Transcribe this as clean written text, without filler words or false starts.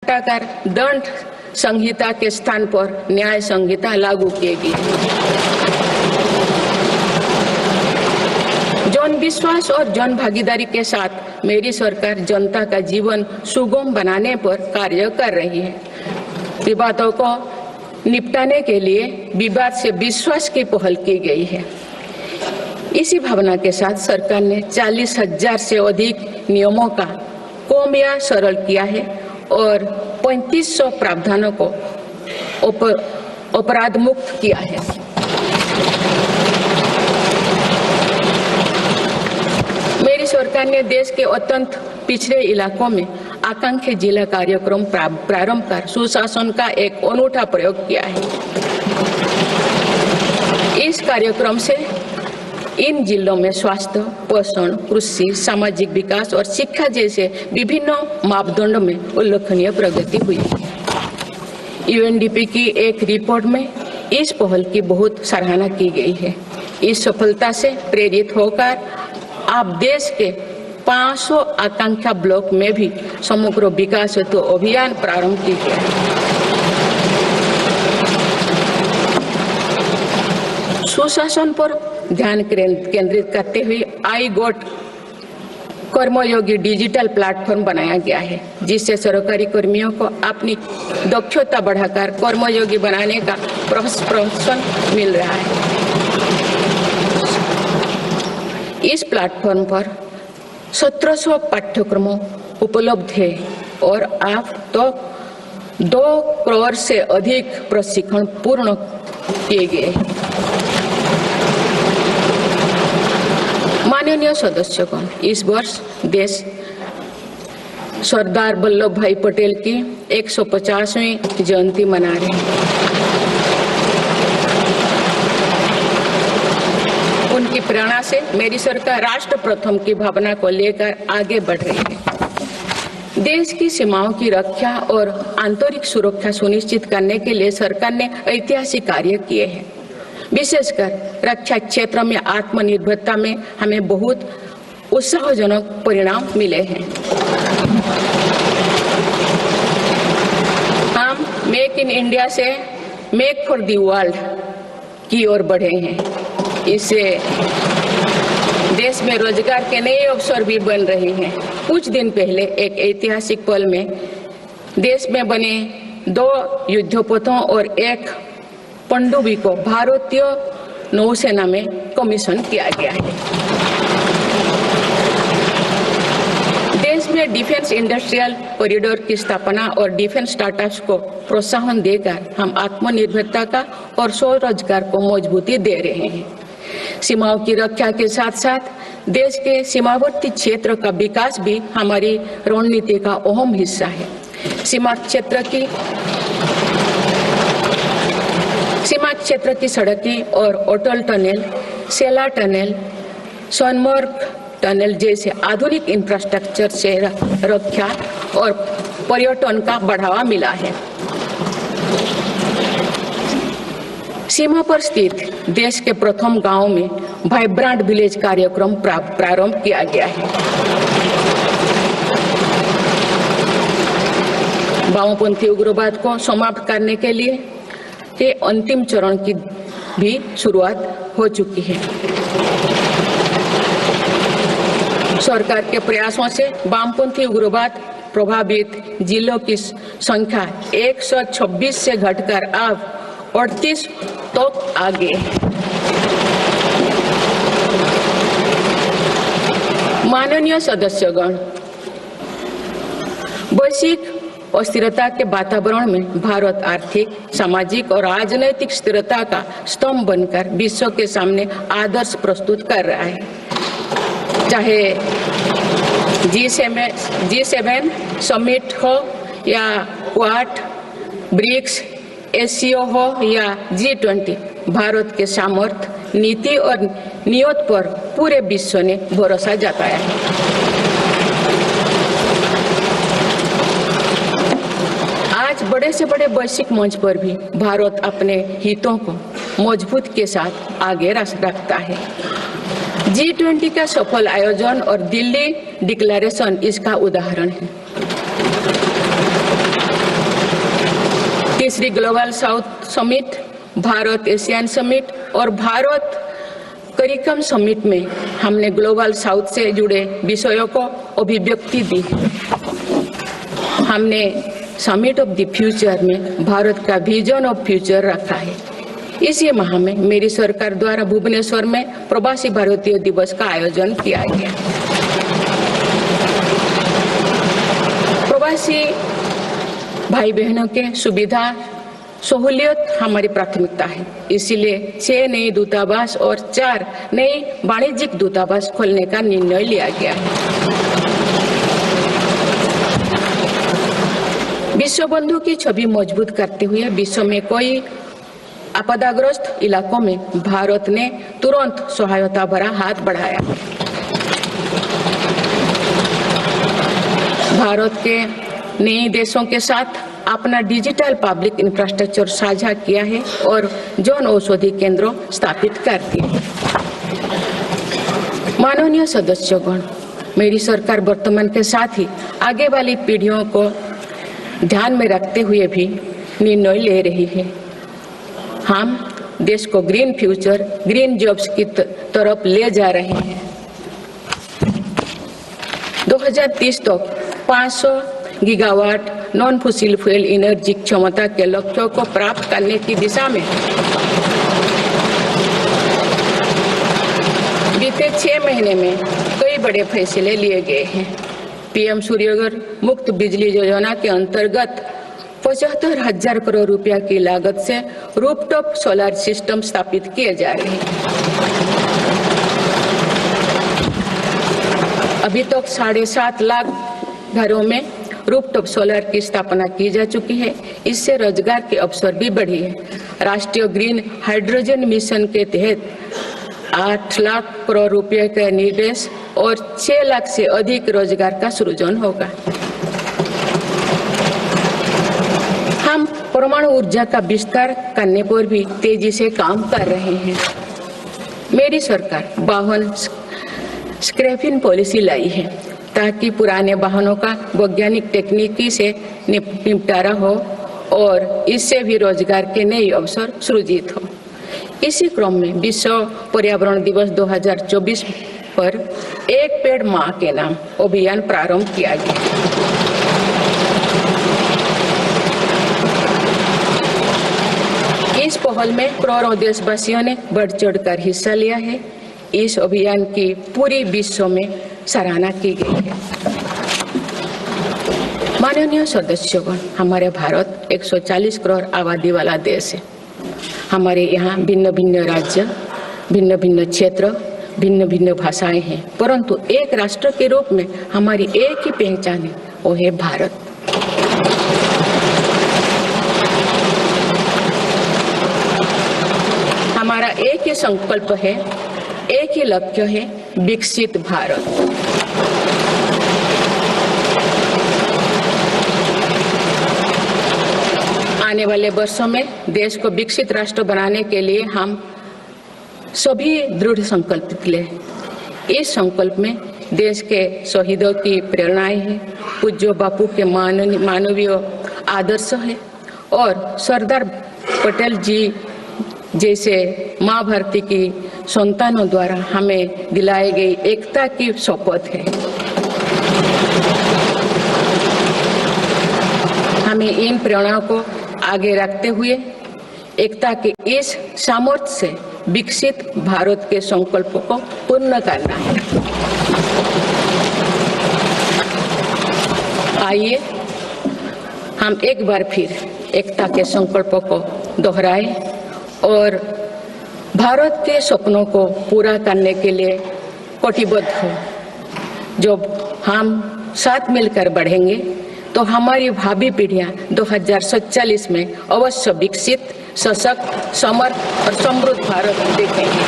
हटाकर दंड संहिता के स्थान पर न्याय संहिता लागू किएगी। जन विश्वास और जन भागीदारी के साथ मेरी सरकार जनता का जीवन सुगम बनाने पर कार्य कर रही है। विवादों को निपटाने के लिए विवाद से विश्वास की पहल की गई है। इसी भावना के साथ सरकार ने 40,000 से अधिक नियमों का कम सरल किया है और 3500 प्रावधानों को अपराध मुक्त किया है। मेरी सरकार ने देश के अत्यंत पिछड़े इलाकों में आकांक्षी जिला कार्यक्रम प्रारंभ कर सुशासन का एक अनूठा प्रयोग किया है। इस कार्यक्रम से इन जिलों में स्वास्थ्य, पोषण, कृषि, सामाजिक विकास और शिक्षा जैसे विभिन्न मापदंडों में उल्लेखनीय प्रगति हुई है। यूएनडीपी की एक रिपोर्ट में इस पहल की बहुत सराहना की गई है। इस सफलता से प्रेरित होकर आप देश के 500 आकांक्षा ब्लॉक में भी समग्र विकास हेतु अभियान प्रारंभ किया गया है। सुशासन पर ध्यान केंद्रित करते हुए आई गोट कर्मयोगी डिजिटल प्लेटफॉर्म बनाया गया है, जिससे सरकारी कर्मियों को अपनी दक्षता बढ़ाकर कर्मयोगी बनाने का प्रोत्साहन मिल रहा है। इस प्लेटफॉर्म पर 1700 पाठ्यक्रमों उपलब्ध है और अब तो 2 करोड़ से अधिक प्रशिक्षण पूर्ण किए गए। माननीय सदस्यगण, इस वर्ष देश सरदार वल्लभ भाई पटेल की 150वीं जयंती मना रहे हैं। उनकी प्रेरणा से मेरी सरकार राष्ट्र प्रथम की भावना को लेकर आगे बढ़ रही है। देश की सीमाओं की रक्षा और आंतरिक सुरक्षा सुनिश्चित करने के लिए सरकार ने ऐतिहासिक कार्य किए हैं। विशेषकर रक्षा क्षेत्र में आत्मनिर्भरता में हमें बहुत उत्साहजनक परिणाम मिले हैं। हम मेक इन इंडिया से मेक फॉर द वर्ल्ड की ओर बढ़े हैं। इससे देश में रोजगार के नए अवसर भी बन रहे हैं। कुछ दिन पहले एक ऐतिहासिक पल में देश में बने 2 युद्धपोतों और 1 पनडुब्बी को भारतीय नौसेना में कमीशन किया गया है। देश में डिफेंस इंडस्ट्रियल कॉरिडोर की स्थापना और डिफेंस स्टार्टअप्स को प्रोत्साहन देकर हम आत्मनिर्भरता का और स्वरोजगार को मजबूती दे रहे हैं। सीमाओं की रक्षा के साथ साथ देश के सीमावर्ती क्षेत्र का विकास भी हमारी रणनीति का अहम हिस्सा है। सीमा क्षेत्र की सड़कें और अटल टनल, सेला टनल, सोनमर्ग टनल जैसे आधुनिक इंफ्रास्ट्रक्चर से रक्षा और पर्यटन का बढ़ावा मिला है। सीमा पर स्थित देश के प्रथम गांव में वाइब्रेंट विलेज कार्यक्रम प्रारंभ किया गया है। वामपंथी उग्रवाद को समाप्त करने के लिए के अंतिम चरण की भी शुरुआत हो चुकी है। सरकार के प्रयासों से वामपंथी उग्रवाद प्रभावित जिलों की संख्या 126 से घटकर अब 38 तक आ गई है। माननीय सदस्यगण, वैश्विक अस्थिरता के वातावरण में भारत आर्थिक, सामाजिक और राजनैतिक स्थिरता का स्तंभ बनकर विश्व के सामने आदर्श प्रस्तुत कर रहा है। चाहे G7 समिट हो या क्वाड, ब्रिक्स, एससीओ हो या G20, भारत के सामर्थ्य, नीति और नियत पर पूरे विश्व ने भरोसा जताया है। बड़े से बड़े वैश्विक मंच पर भी भारत अपने हितों को मजबूत के साथ आगे रखता है। G20 का सफल आयोजन और दिल्ली डिक्लेरेशन इसका उदाहरण है। तीसरी global south summit, Bharat Asian summit और भारत करिकम समिट में हमने ग्लोबल साउथ से जुड़े विषयों को अभिव्यक्ति दी। हमने समिट ऑफ द फ्यूचर में भारत का विजन ऑफ फ्यूचर रखा है। इसी माह में मेरी सरकार द्वारा भुवनेश्वर में प्रवासी भारतीय दिवस का आयोजन किया गया। प्रवासी भाई बहनों के सुविधा सहूलियत हमारी प्राथमिकता है, इसीलिए 6 नए दूतावास और 4 नए वाणिज्यिक दूतावास खोलने का निर्णय लिया गया है। विश्व बंधु की छवि मजबूत करते हुए विश्व में कोई आपदाग्रस्त इलाकों में भारत ने तुरंत सहायता भरा हाथ बढ़ाया। भारत के नए देशों के साथ अपना डिजिटल पब्लिक इंफ्रास्ट्रक्चर साझा किया है और जन औषधि केंद्रों स्थापित कर दिए। माननीय सदस्यगण, मेरी सरकार वर्तमान के साथ ही आगे वाली पीढ़ियों को ध्यान में रखते हुए भी निर्णय ले रही है। हम देश को ग्रीन फ्यूचर, ग्रीन जॉब्स की तरफ ले जा रहे हैं। 2030 तक 500 gigawatt non fossil fuel energy क्षमता के लक्ष्यों को प्राप्त करने की दिशा में बीते 6 महीने में कई बड़े फैसले लिए गए हैं। पीएम सूर्यघर मुफ्त बिजली योजना के अंतर्गत 75,000 करोड़ रुपया की लागत से रूफटॉप सोलर सिस्टम स्थापित किए जा रहे हैं। अभी तक 7.5 लाख घरों में रूफटॉप सोलर की स्थापना की जा चुकी है। इससे रोजगार के अवसर भी बढ़ी है। राष्ट्रीय ग्रीन हाइड्रोजन मिशन के तहत 8 लाख करोड़ रुपए का निवेश और 6 लाख से अधिक रोजगार का सृजन होगा। हम परमाणु ऊर्जा का विस्तार करने पर भी तेजी से काम कर रहे हैं। मेरी सरकार वाहन स्क्रैपिंग पॉलिसी लाई है ताकि पुराने वाहनों का वैज्ञानिक तकनीकी से निपटारा हो और इससे भी रोजगार के नए अवसर सृजित हो। इसी क्रम में विश्व पर्यावरण दिवस 2024 पर एक पेड़ मां के नाम अभियान प्रारंभ किया गया। इस पहल में करोड़ों देशवासियों ने बढ़ चढ़कर हिस्सा लिया है। इस अभियान की पूरी विश्व में सराहना की गई है। माननीय सदस्यगण, हमारे भारत 140 करोड़ आबादी वाला देश है। हमारे यहाँ भिन्न भिन्न राज्य, भिन्न भिन्न क्षेत्र, भिन्न भिन्न भाषाएं हैं, परंतु एक राष्ट्र के रूप में हमारी एक ही पहचान है, वो है भारत। हमारा एक ही संकल्प है, एक ही लक्ष्य है, विकसित भारत। आने वाले वर्षों में देश को विकसित राष्ट्र बनाने के लिए हम सभी दृढ़ संकल्पित ले। इस संकल्प में देश के शहीदों की प्रेरणाएं हैं, पूज्य बापू के मानवीय आदर्श है और सरदार पटेल जी जैसे माँ भारती की संतानों द्वारा हमें दिलाई गई एकता की शपथ है। हमें इन प्रेरणाओं को आगे रखते हुए एकता के इस सामर्थ्य से विकसित भारत के संकल्पों को पूर्ण करना है। आइए हम एक बार फिर एकता के संकल्पों को दोहराएं और भारत के सपनों को पूरा करने के लिए कटिबद्ध हो। जब हम साथ मिलकर बढ़ेंगे तो हमारी भावी पीढ़ियां 2047 में अवश्य विकसित, सशक्त, समर्थ और समृद्ध भारत देखेंगे।